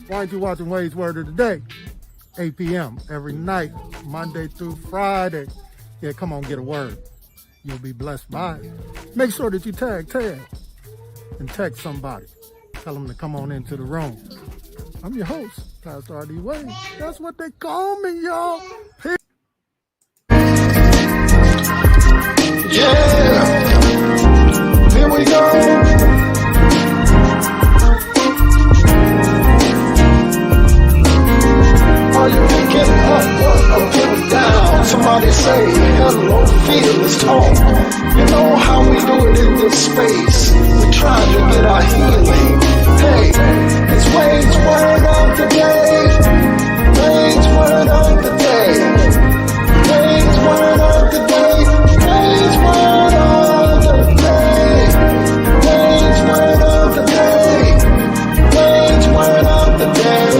Why aren't you watching Wade's Word of the Day? 8 p.m. every night, Monday through Friday. Yeah, come on, get a word. You'll be blessed by it. Make sure that you tag Ted and text somebody. Tell them to come on into the room. I'm your host, Pastor R.D. Wade. That's what they call me, y'all. Yeah, here we go. Are you getting up or getting down? Somebody say hello, feel this talk. You know how we do it in this space. We try to get our healing. Hey, it's Wade's Word of the Day. Wade's Word of the Day. Wade's Word of the Day. Wade's Word of the Day. Wade's Word of the Day. Wade's Word of the Day.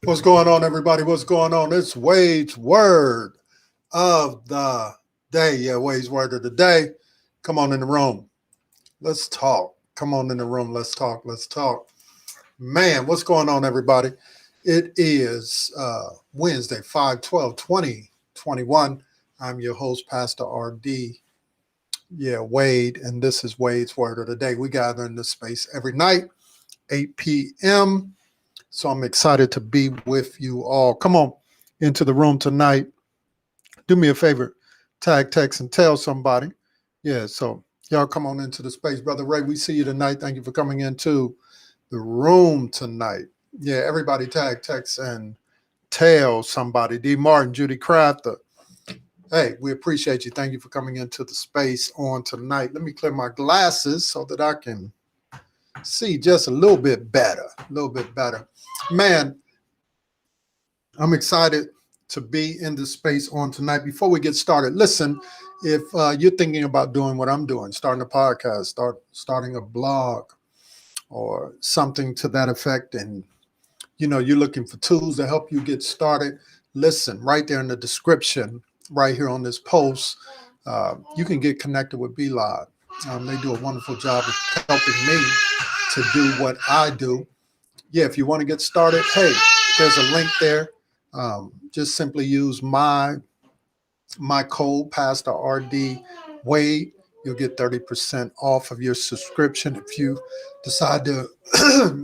What's going on, everybody? What's going on? It's Wade's Word of the Day. Yeah, Wade's Word of the Day. Come on in the room. Let's talk. Come on in the room. Let's talk. Let's talk. Man, what's going on, everybody? It is Wednesday, 5/12/2021. I'm your host, Pastor R.D. Yeah, Wade, and this is Wade's Word of the Day. We gather in this space every night, 8 p.m., so I'm excited to be with you all. Come on into the room tonight. Do me a favor, tag, text, and tell somebody. Yeah, so y'all come on into the space. Brother Ray, we see you tonight. Thank you for coming into the room tonight. Yeah, everybody tag, text, and tell somebody. D. Martin, Judy Crafter. Hey, we appreciate you. Thank you for coming into the space on tonight. Let me clear my glasses so that I can see just a little bit better. Man, I'm excited to be in this space on tonight. Before we get started, listen, if you're thinking about doing what I'm doing, starting a podcast, starting a blog, or something to that effect, and you're looking for tools to help you get started, listen, right there in the description, right here on this post, you can get connected with BLOG. They do a wonderful job of helping me to do what I do. Yeah, if you want to get started, hey, there's a link there. Just simply use my code, Pastor RD Wade. You'll get 30% off of your subscription if you decide to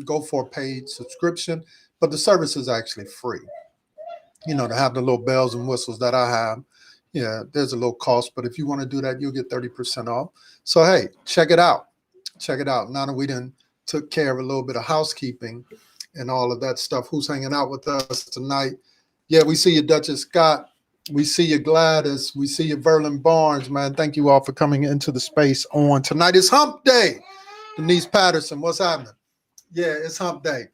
go for a paid subscription. But the service is actually free. To have the little bells and whistles that I have. Yeah, there's a little cost, but if you want to do that, you'll get 30% off. So, hey, check it out. Now that we done took care of a little bit of housekeeping and all of that stuff, who's hanging out with us tonight? Yeah, we see you, Duchess Scott. We see you, Gladys. We see you, Verlin Barnes, man. Thank you all for coming into the space on tonight. It's hump day. Denise Patterson, what's happening? Yeah, it's hump day.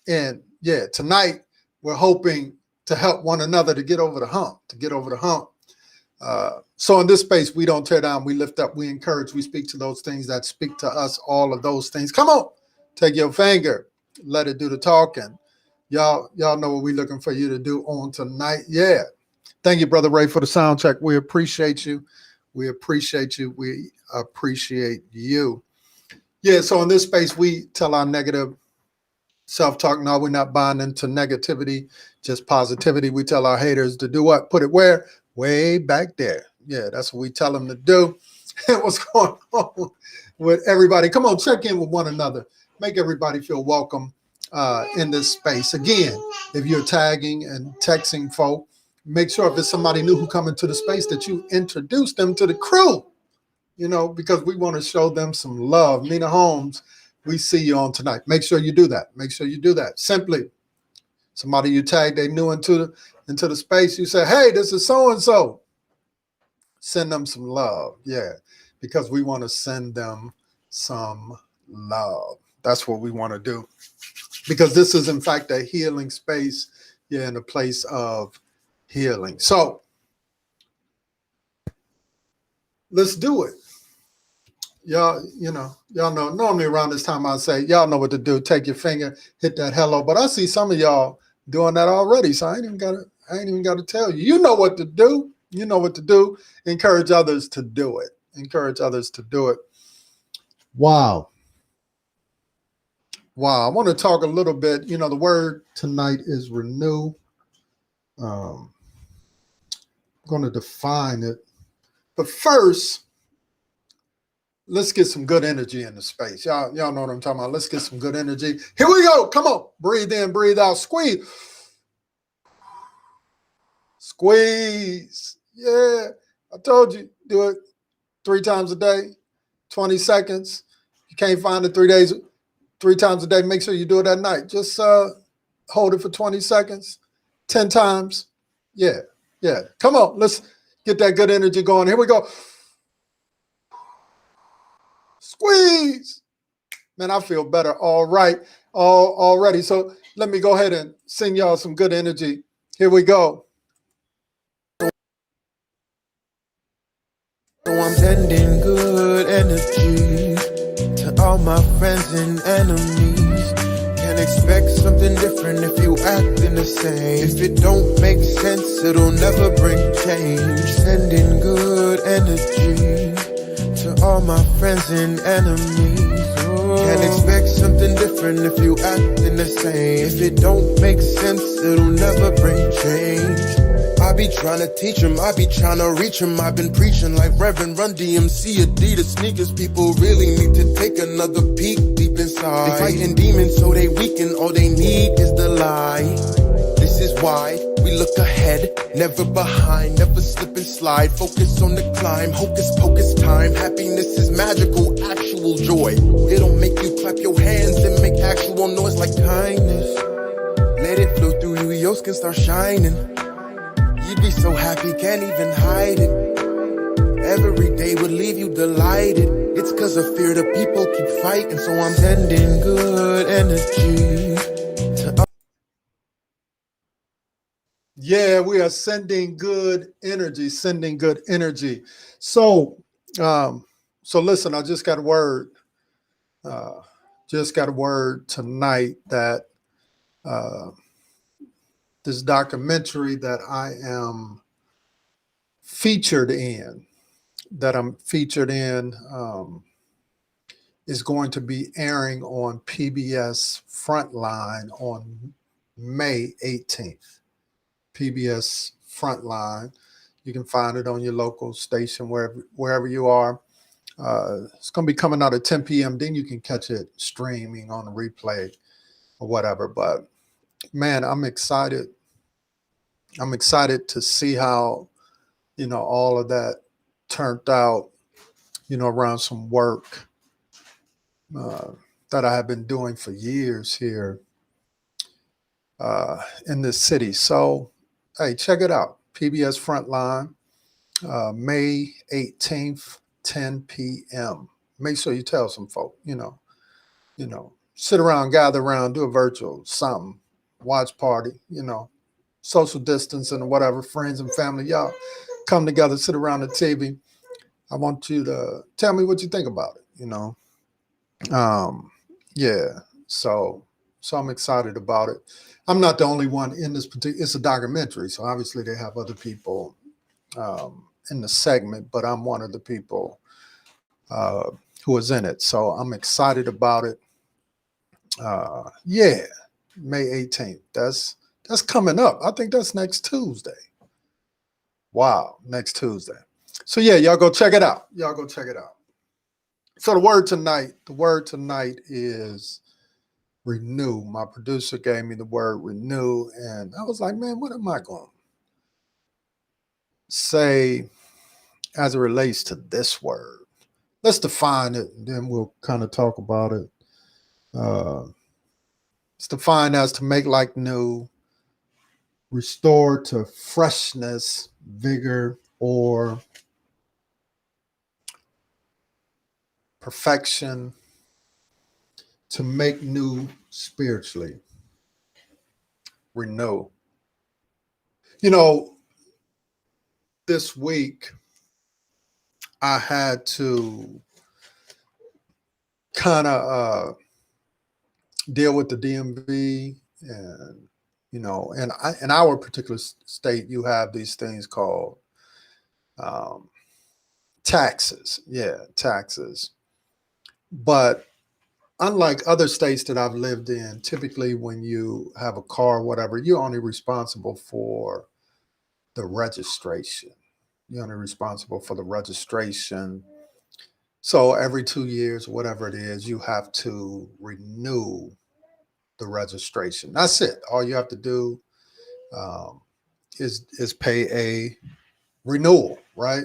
And yeah, tonight we're hoping to help one another to get over the hump, So in this space, we don't tear down, we lift up, we encourage, we speak to those things that speak to us, all of those things. Come on, take your finger, let it do the talking. Y'all know what we're looking for you to do on tonight. Yeah. Thank you, Brother Ray, for the sound check. We appreciate you. We appreciate you. Yeah, so in this space, we tell our negative self-talk. No, we're not buying into negativity, just positivity. We tell our haters to do what? Put it where? Way back there. Yeah, that's what we tell them to do. What's going on with everybody? Come on, check in with one another. Make everybody feel welcome in this space. Again, if you're tagging and texting folk, make sure if it's somebody new who come into the space that you introduce them to the crew, because we want to show them some love. Nina Holmes, we see you on tonight. Make sure you do that. Simply, somebody you tag, they new into the space, you say, hey, this is so-and-so. Send them some love. Yeah, because we want to send them some love. That's what we want to do. Because this is, in fact, a healing space, in a place of healing. So let's do it. Y'all know, normally around this time I say, y'all know what to do. Take your finger, hit that hello. But I see some of y'all doing that already. So I ain't even got to tell you. You know what to do. Encourage others to do it. Wow. Wow. I want to talk a little bit. The word tonight is renew. I'm going to define it. But first, let's get some good energy in the space. Y'all know what I'm talking about. Let's get some good energy. Here we go. Come on. Breathe in, breathe out, squeeze. Squeeze. Yeah. I told you, do it 3 times a day, 20 seconds. You can't find it 3 days, 3 times a day. Make sure you do it at night. Just hold it for 20 seconds, 10 times. Yeah. Yeah. Come on. Let's get that good energy going. Here we go. Squeeze. Man, I feel better. All right. Already. So let me go ahead and send y'all some good energy. Here we go. So I'm sending good energy to all my friends and enemies. Can expect something different if you acting the same. If it don't make sense, it'll never bring change. Sending good energy to all my friends and enemies. Can expect something different if you acting the same. If it don't make sense, it'll never bring change. I be trying to teach him, I be trying to reach him. I've been preaching like Reverend Run DMC, Adidas sneakers. People really need to take another peek deep inside. They fighting demons so they weaken, all they need is the light. This is why we look ahead, never behind, never slip and slide. Focus on the climb, hocus pocus time. Happiness is magical, actual joy. It'll make you clap your hands and make actual noise like kindness. Let it flow through you, your skin start shining. You'd be so happy, can't even hide it. Every day would leave you delighted. It's cause of fear the people keep fighting. So I'm sending good energy to... Yeah, we are sending good energy, sending good energy. So, listen, I just got a word. Just got a word tonight that this documentary that I am featured in, is going to be airing on PBS Frontline on May 18th. PBS Frontline. You can find it on your local station, wherever you are. It's going to be coming out at 10 p.m. Then you can catch it streaming on a replay or whatever. But man, I'm excited. I'm excited to see how, all of that turned out, around some work that I have been doing for years here in this city. So, hey, check it out. PBS Frontline, May 18th, 10 p.m. Make sure you tell some folk, sit around, gather around, do a virtual something, watch party, social distancing or whatever, friends and family, y'all come together, sit around the TV. I want you to tell me what you think about it, yeah. So I'm excited about it. I'm not the only one in this particular, it's a documentary. So obviously they have other people in the segment, but I'm one of the people who is in it. So I'm excited about it. Yeah, May 18th. That's coming up. I think that's next Tuesday. Wow, next Tuesday. So yeah, y'all go check it out. Y'all go check it out. So the word tonight is renew. My producer gave me the word renew, and I was like, man, what am I going to say as it relates to this word? Let's define it, and then we'll kind of talk about it. It's defined as to make like new, restore to freshness, vigor, or perfection, to make new spiritually. Renew. This week I had to kind of deal with the DMV, and in our particular state, you have these things called taxes. Yeah, taxes. But unlike other states that I've lived in, typically when you have a car, whatever, you're only responsible for the registration. You're only responsible for the registration. So every 2 years, whatever it is, you have to renew the registration. That's it. All you have to do um, is pay a renewal, right?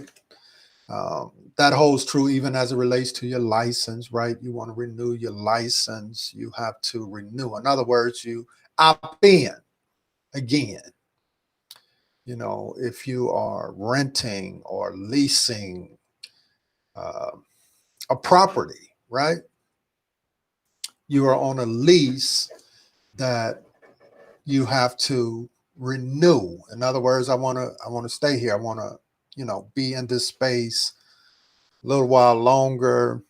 That holds true even as it relates to your license, right? You want to renew your license, you have to renew. In other words, you opt in again. You know, if you are renting or leasing uh, a property, right? You are on a lease that you have to renew. In other words, I want to stay here. I want to, be in this space a little while longer.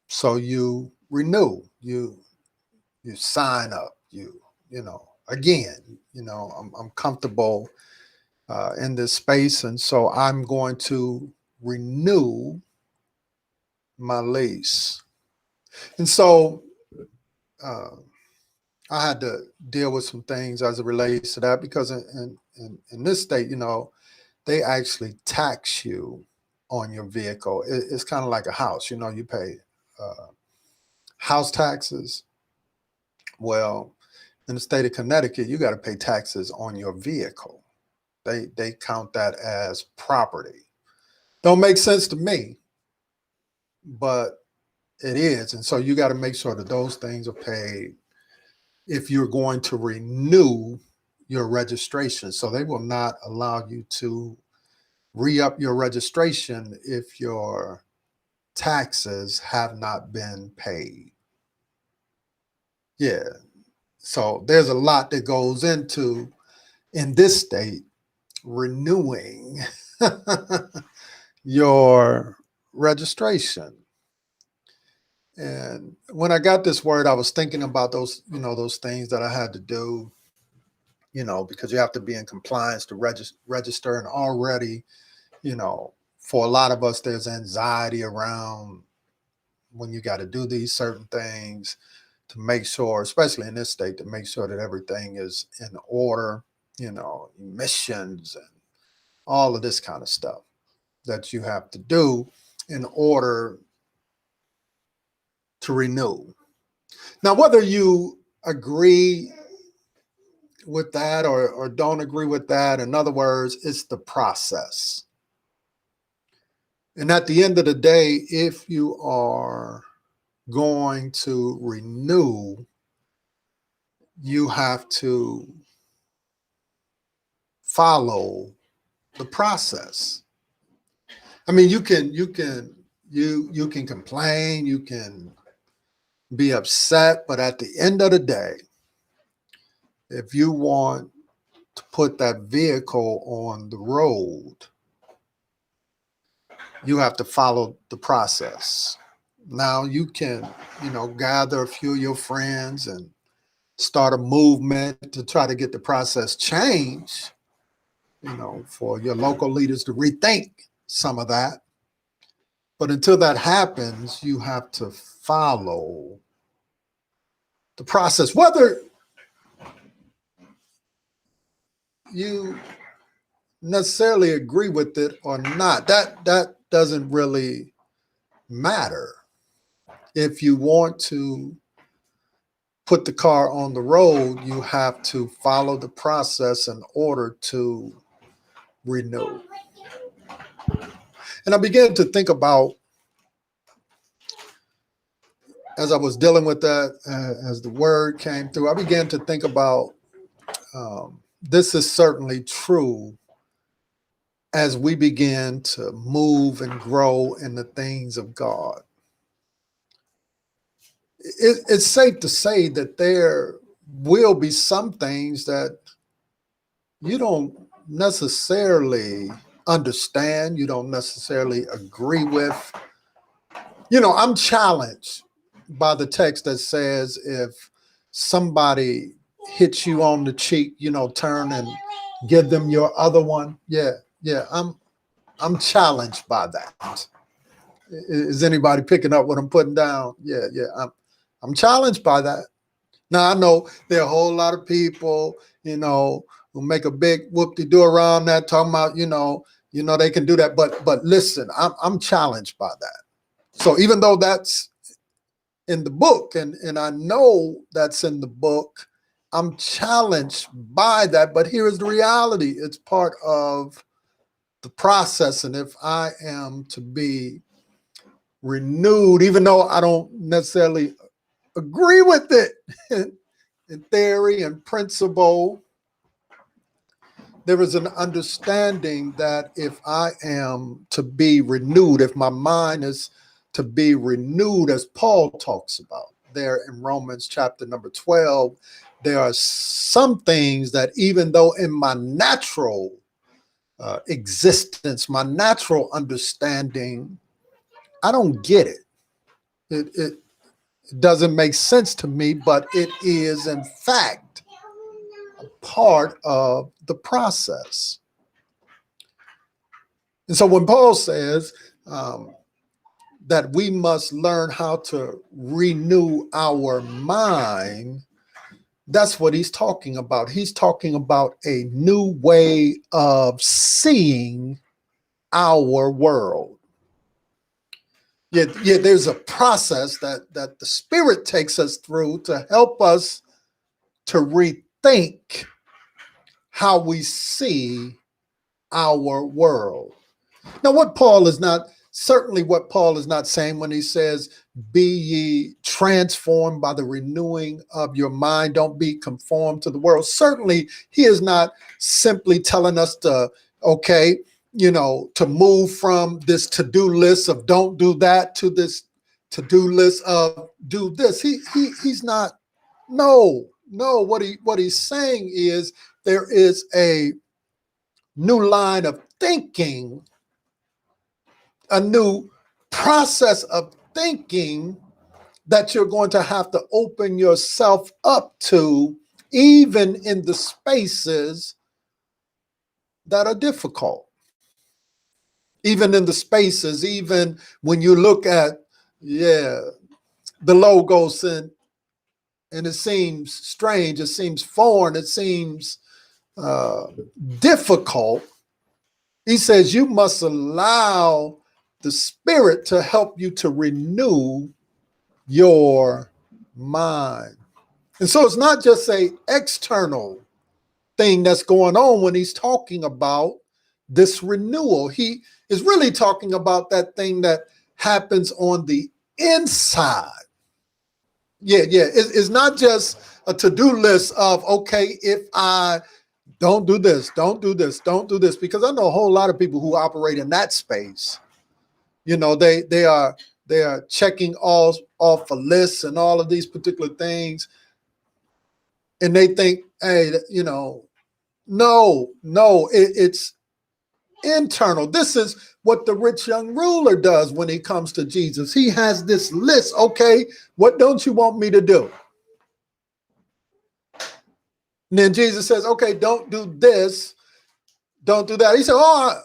So you renew. You sign up. Again, I'm comfortable in this space, and so I'm going to renew my lease. And so uh, I had to deal with some things as it relates to that because in this state, they actually tax you on your vehicle. It's kind of like a house. You pay uh, house taxes. Well, in the state of Connecticut, you got to pay taxes on your vehicle. They count that as property. Don't make sense to me, but it is. And so you got to make sure that those things are paid if you're going to renew your registration. So they will not allow you to re-up your registration if your taxes have not been paid. Yeah. So there's a lot that goes into, in this state, renewing your registration. And when I got this word, I was thinking about those things that I had to do, because you have to be in compliance to register. And already, for a lot of us, there's anxiety around when you got to do these certain things to make sure, especially in this state, to make sure that everything is in order, emissions and all of this kind of stuff that you have to do in order to renew. Now, whether you agree with that or don't agree with that, in other words, it's the process. And at the end of the day, if you are going to renew, you have to follow the process. I mean, you can complain, you can be upset, but at the end of the day, if you want to put that vehicle on the road, you have to follow the process. Now you can, gather a few of your friends and start a movement to try to get the process changed, for your local leaders to rethink some of that. But until that happens, you have to follow the process, whether you necessarily agree with it or not. That doesn't really matter. If you want to put the car on the road, you have to follow the process in order to renew. And I began to think about, as I was dealing with that, as the word came through, I began to think about this is certainly true as we begin to move and grow in the things of God. It's safe to say that there will be some things that you don't necessarily understand, you don't necessarily agree with. I'm challenged by the text that says if somebody hits you on the cheek, turn and give them your other one. Yeah, I'm challenged by that. Is anybody picking up what I'm putting down? Yeah, I'm challenged by that. Now I know there are a whole lot of people, who make a big whoop-de-doo around that, talking about, they can do that. But listen, I'm challenged by that. So even though that's in the book, and I know that's in the book, I'm challenged by that. But here is the reality: it's part of the process. And if I am to be renewed, even though I don't necessarily agree with it in theory and principle, there is an understanding that if I am to be renewed, if my mind is to be renewed, as Paul talks about there in Romans chapter number 12, there are some things that, even though in my natural existence, my natural understanding, I don't get it. It doesn't make sense to me, but it is in fact part of the process. And so when Paul says that we must learn how to renew our mind, that's what he's talking about. He's talking about a new way of seeing our world. Yeah, there's a process that the Spirit takes us through to help us to rethink how we see our world. Now, what Paul is not saying when he says, be ye transformed by the renewing of your mind, don't be conformed to the world. Certainly, he is not simply telling us to, to move from this to-do list of don't do that to this to-do list of do this. He's not, no, what he's saying is there is a new line of thinking, a new process of thinking that you're going to have to open yourself up to, even in the spaces that are difficult. Even in the spaces, even when you look at, the logos and it seems strange, it seems foreign, it seems difficult. He says you must allow the Spirit to help you to renew your mind. And so it's not just an external thing that's going on when he's talking about this renewal. He is really talking about that thing that happens on the inside. It's not just a to-do list of, okay, if I don't do this, don't do this, don't do this, because I know a whole lot of people who operate in that space. They are checking off a list and all of these particular things, and they think, hey, no, it's internal. This is what the rich young ruler does when he comes to Jesus. He has this list. Okay, what don't you want me to do? And then Jesus says, okay, don't do this, don't do that. He said, oh,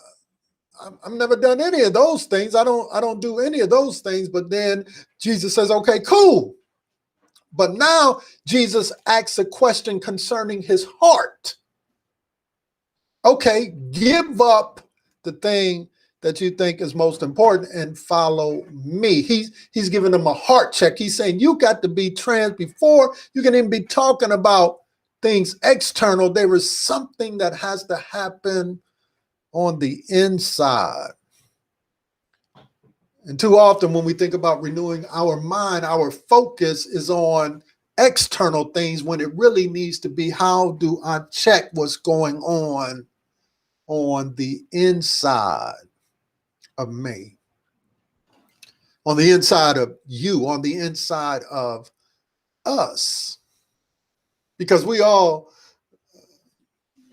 I've never done any of those things. I don't do any of those things. But then Jesus says, okay, cool. But now Jesus asks a question concerning his heart. Okay, give up the thing that you think is most important and follow me. He's giving them a heart check. He's saying you got to be trans before you can even be talking about things external. There is something that has to happen on the inside. And too often when we think about renewing our mind, our focus is on external things when it really needs to be, how do I check what's going on the inside of me, on the inside of you, on the inside of us? Because we all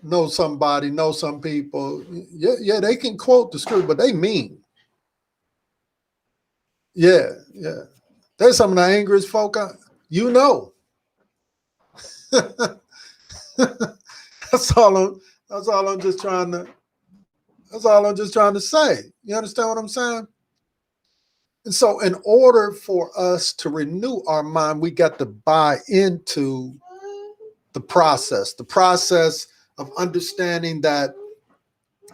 know somebody, know some people. Yeah, they can quote the scripture, but they mean. Yeah. There's some of the angriest folk, That's all I'm just trying to say. You understand what I'm saying? And so in order for us to renew our mind, we got to buy into the process of understanding that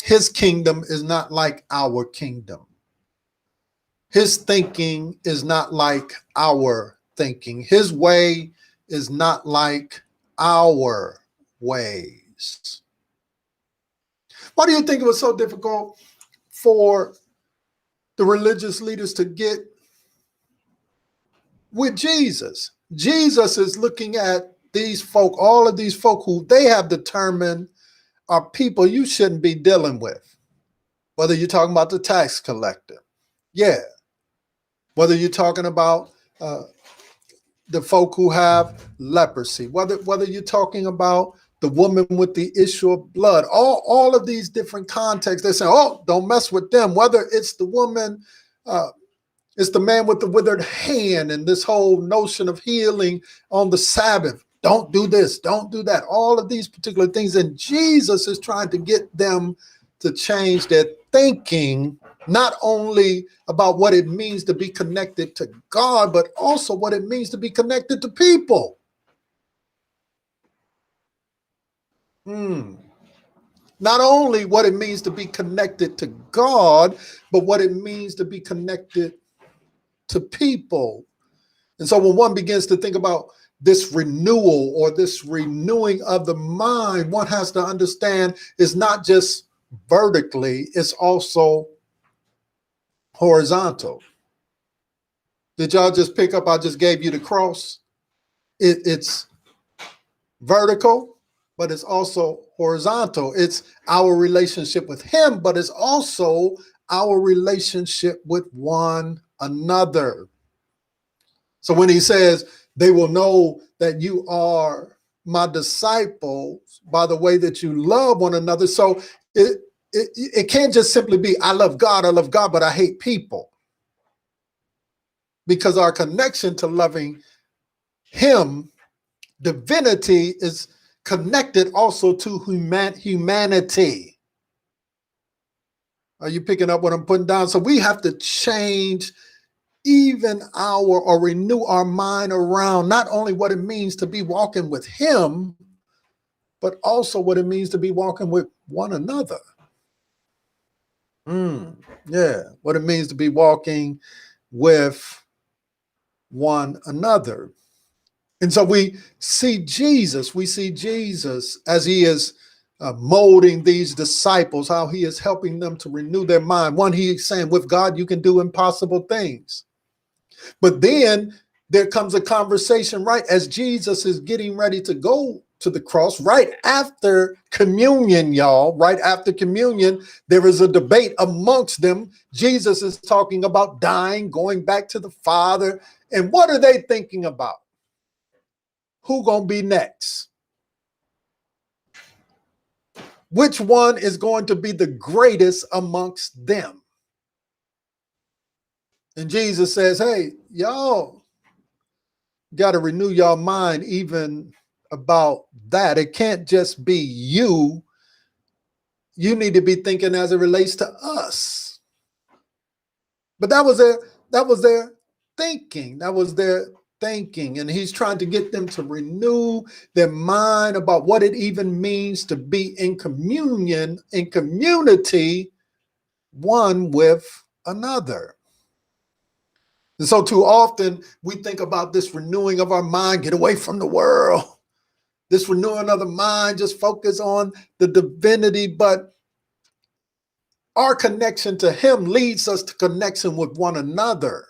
his kingdom is not like our kingdom. His thinking is not like our thinking. His way is not like our ways. Why do you think it was so difficult for the religious leaders to get with Jesus? Jesus is looking at these folk, all of these folk who they have determined are people you shouldn't be dealing with. Whether you're talking about the tax collector, yeah. Whether you're talking about the folk who have leprosy, whether you're talking about the woman with the issue of blood, all of these different contexts, they say, oh, don't mess with them. Whether it's the woman, it's the man with the withered hand, and this whole notion of healing on the Sabbath. Don't do this, don't do that. All of these particular things. And Jesus is trying to get them to change their thinking, not only about what it means to be connected to God, but also what it means to be connected to people. Not only what it means to be connected to God, but what it means to be connected to people. And so when one begins to think about this renewal or this renewing of the mind, one has to understand it's not just vertically, it's also horizontal. Did y'all just pick up? I just gave you the cross. It's vertical, but it's also horizontal. It's our relationship with him, but it's also our relationship with one another. So when he says, they will know that you are my disciples by the way that you love one another. So it can't just simply be, I love God, but I hate people. Because our connection to loving him, divinity, is connected also to humanity. Are you picking up what I'm putting down? So we have to change even or renew our mind around not only what it means to be walking with him, but also what it means to be walking with one another. Yeah, what it means to be walking with one another. And so we see Jesus as he is molding these disciples, how he is helping them to renew their mind. One, he's saying with God, you can do impossible things. But then there comes a conversation right as Jesus is getting ready to go to the cross, right after communion, y'all, right after communion, there is a debate amongst them. Jesus is talking about dying, going back to the Father. And what are they thinking about? Who gonna be next? Which one is going to be the greatest amongst them? And Jesus says, hey, y'all got to renew your mind even about that. It can't just be you. You need to be thinking as it relates to us. But that was their thinking. That was their thinking. And he's trying to get them to renew their mind about what it even means to be in communion, in community, one with another. And so too often we think about this renewing of our mind, get away from the world. This renewing of the mind, just focus on the divinity, but our connection to him leads us to connection with one another.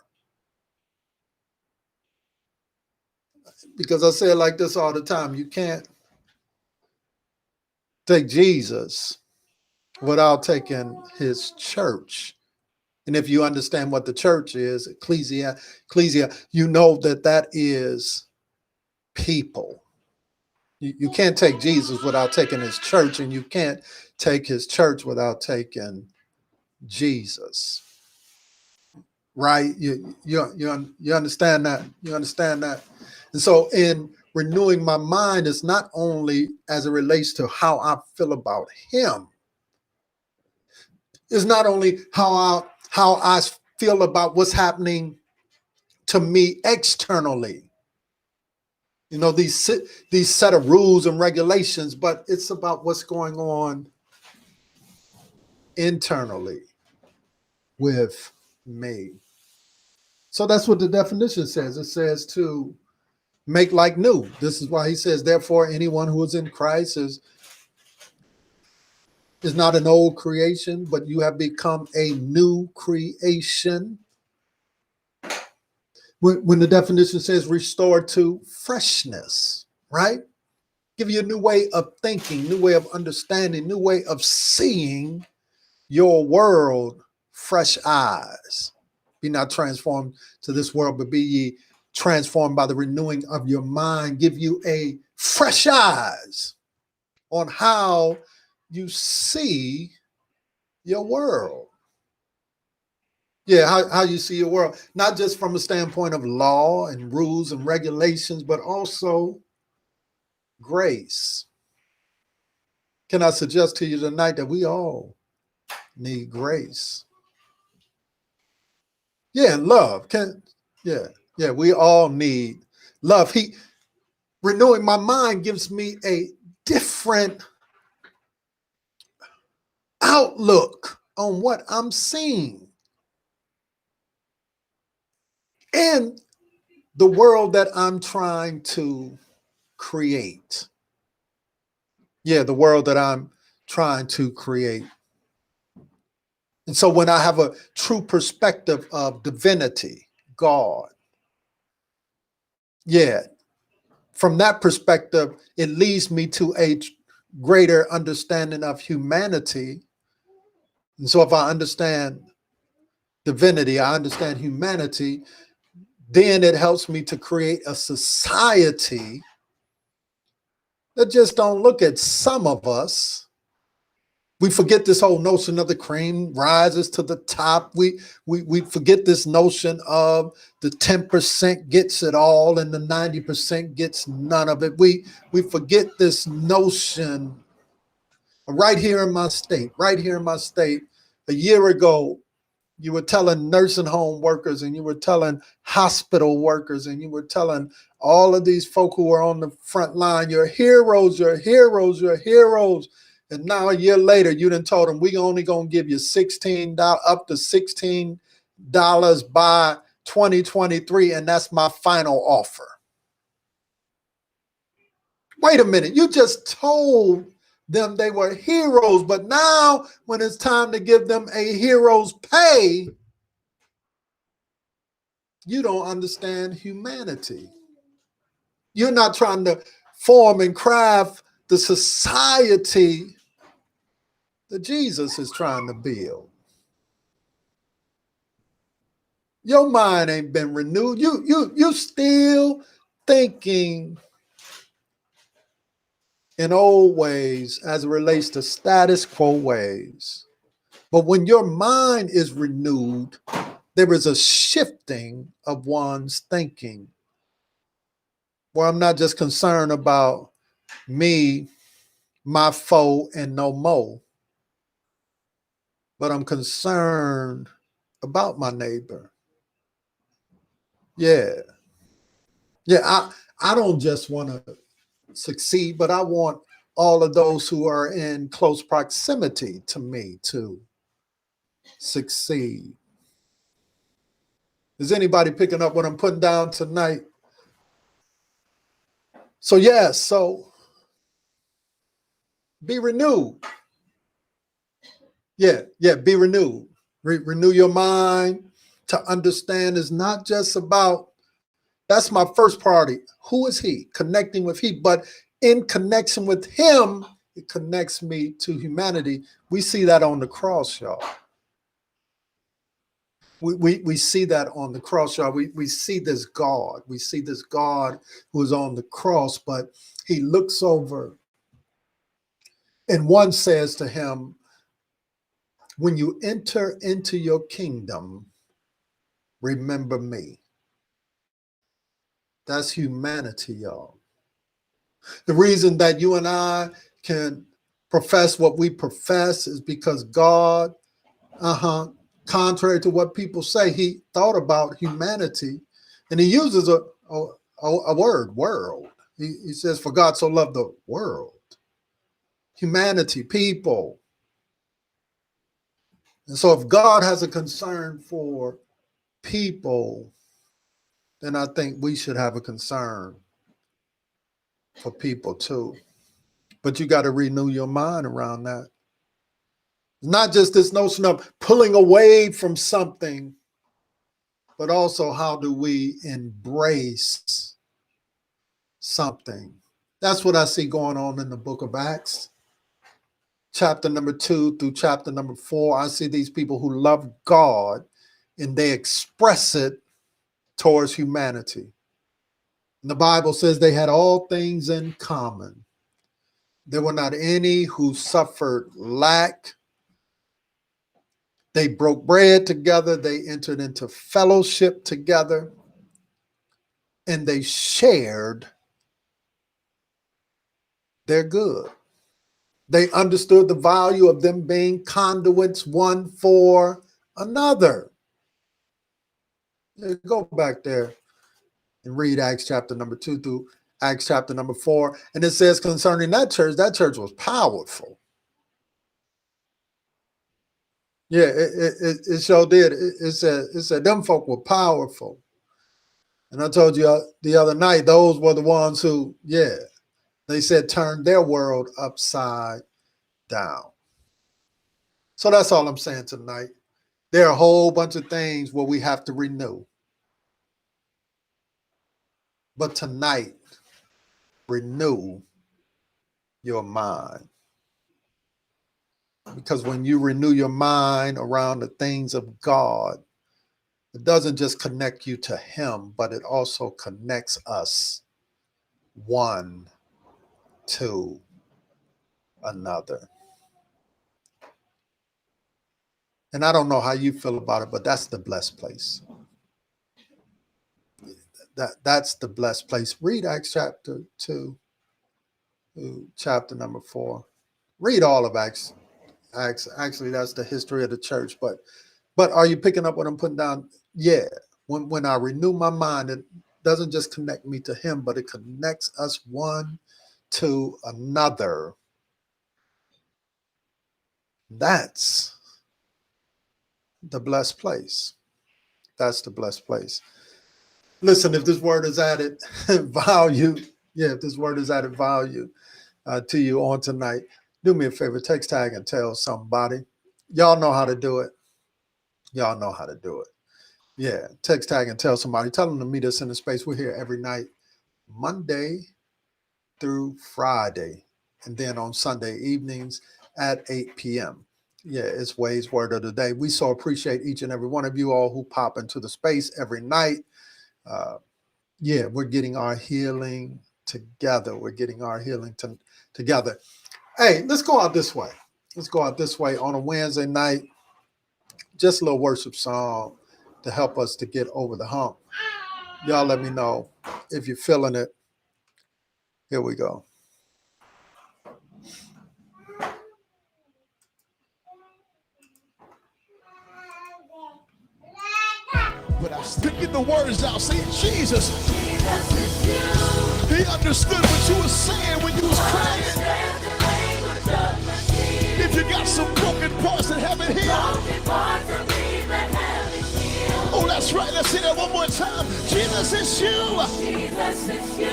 Because I say it like this all the time, you can't take Jesus without taking his church. And if you understand what the church is, ecclesia, you know that is people. You can't take Jesus without taking his church, and you can't take his church without taking Jesus. Right? You understand that? You understand that? And so in renewing my mind, is not only as it relates to how I feel about him. It's not only how I feel about what's happening to me externally. You know, these set of rules and regulations, but it's about what's going on internally with me. So that's what the definition says. It says to make like new. This is why he says, therefore, anyone who is in Christ is not an old creation, but you have become a new creation. When the definition says restore to freshness, right? Give you a new way of thinking, new way of understanding, new way of seeing your world, fresh eyes. Be not transformed to this world, but be ye transformed by the renewing of your mind. Give you a fresh eyes on how you see your world. Yeah, how you see your world, not just from a standpoint of law and rules and regulations, but also grace. Can I suggest to you tonight that we all need grace? Yeah, love. Yeah, we all need love. Renewing my mind gives me a different outlook on what I'm seeing and the world that I'm trying to create. Yeah, the world that I'm trying to create. And so when I have a true perspective of divinity, God, yeah, from that perspective, it leads me to a greater understanding of humanity. And so if I understand divinity, I understand humanity, then it helps me to create a society that just don't look at some of us. We forget this whole notion of the cream rises to the top. We forget this notion of the 10% gets it all and the 90% gets none of it. We forget this notion right here in my state, a year ago. You were telling nursing home workers and you were telling hospital workers and you were telling all of these folk who are on the front line, you're heroes, you're heroes, you're heroes. And now a year later, you done told them we only gonna give you $16 up to $16 by 2023, and that's my final offer. Wait a minute, you just told them they were heroes, but now when it's time to give them a hero's pay, you don't understand humanity. You're not trying to form and craft the society that Jesus is trying to build. Your mind ain't been renewed. You still thinking in old ways as it relates to status quo ways. But when your mind is renewed, there is a shifting of one's thinking, where I'm not just concerned about me, my foe, and no more, but I'm concerned about my neighbor. Yeah. I don't just want to succeed, but I want all of those who are in close proximity to me to succeed. Is anybody picking up what I'm putting down tonight? So so be renewed. Be renewed. Renew your mind to understand is not just about, that's my first priority. Who is he? Connecting with he, but in connection with him, it connects me to humanity. We see that on the cross, y'all. We see that on the cross, y'all. We see this God. We see this God who is on the cross, but he looks over and one says to him, when you enter into your kingdom, remember me. That's humanity, y'all. The reason that you and I can profess what we profess is because God, Contrary to what people say, he thought about humanity, and he uses a word, world. He says, for God so loved the world, humanity, people. And so if God has a concern for people, then I think we should have a concern for people too. But you got to renew your mind around that. Not just this notion of pulling away from something, but also how do we embrace something? That's what I see going on in the book of Acts. Chapter number 2 through chapter number 4, I see these people who love God and they express it towards humanity. And the Bible says they had all things in common. There were not any who suffered lack. They broke bread together. They entered into fellowship together. And they shared their good. They understood the value of them being conduits one for another. Go back there and read Acts chapter number 2 through Acts chapter number 4. And it says concerning that church was powerful. Yeah, it sure did. It said them folk were powerful. And I told you the other night, those were the ones who, they said turned their world upside down. So that's all I'm saying tonight. There are a whole bunch of things where we have to renew. But tonight, renew your mind. Because when you renew your mind around the things of God, it doesn't just connect you to him, but it also connects us one to another. And I don't know how you feel about it, but that's the blessed place. That's the blessed place. Read Acts chapter 2, chapter number 4. Read all of Acts. Actually, that's the history of the church. But are you picking up what I'm putting down? Yeah. When I renew my mind, it doesn't just connect me to him, but it connects us one to another. That's the blessed place. That's the blessed place. Listen, if this word is added value, if this word is added value to you on tonight, do me a favor, text, tag, and tell somebody. Y'all know how to do it. Y'all know how to do it. Yeah, text, tag, and tell somebody. Tell them to meet us in the space. We're here every night, Monday through Friday, and then on Sunday evenings at 8 p.m. Yeah, it's Wade's Word of the Day. We so appreciate each and every one of you all who pop into the space every night. We're getting our healing together. We're getting our healing together. Hey, let's go out this way. Let's go out this way on a Wednesday night. Just a little worship song to help us to get over the hump. Y'all let me know if you're feeling it. Here we go. But I still get the words out. Say, Jesus. He understood what you were saying when you was crying. If you got some broken parts that haven't healed. Oh, that's right. Let's say that one more time. Jesus, it's you. Jesus, it's you.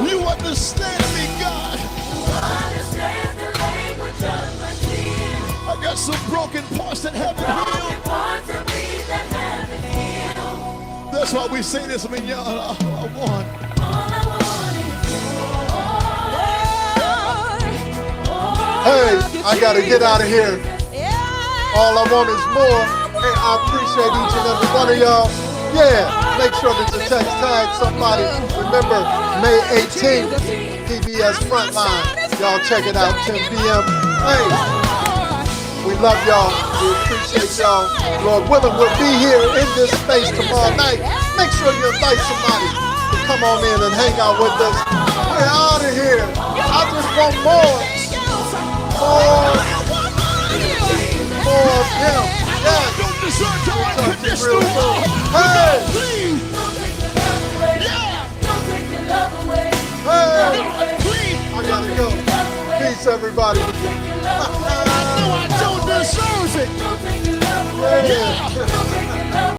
You understand me, God. You understand the language of my tears. I got some broken parts that haven't healed. Broken parts of me that haven't healed. That's why we say this. I mean, y'all, I want. All I want is you. Hey, I got to get out of here. All I want is more. Hey, I appreciate each and every one of y'all. Yeah, make sure that you text tag somebody. Remember, May 18th, PBS Frontline. Y'all check it out, 10 p.m. Hey, we love y'all. We appreciate y'all. Lord willing, we'll be here in this space tomorrow night. Make sure you invite somebody to come on in and hang out with us. We're out of here. I just want more. More of him. Yes. deserve your unconditional real love. good. But Hey! God, please. Don't take your love away. Yeah. Don't take your love away. Hey! God, please. I gotta go. Peace, everybody. Don't take your love away. I know I don't deserve it. Don't take your love away. Yeah.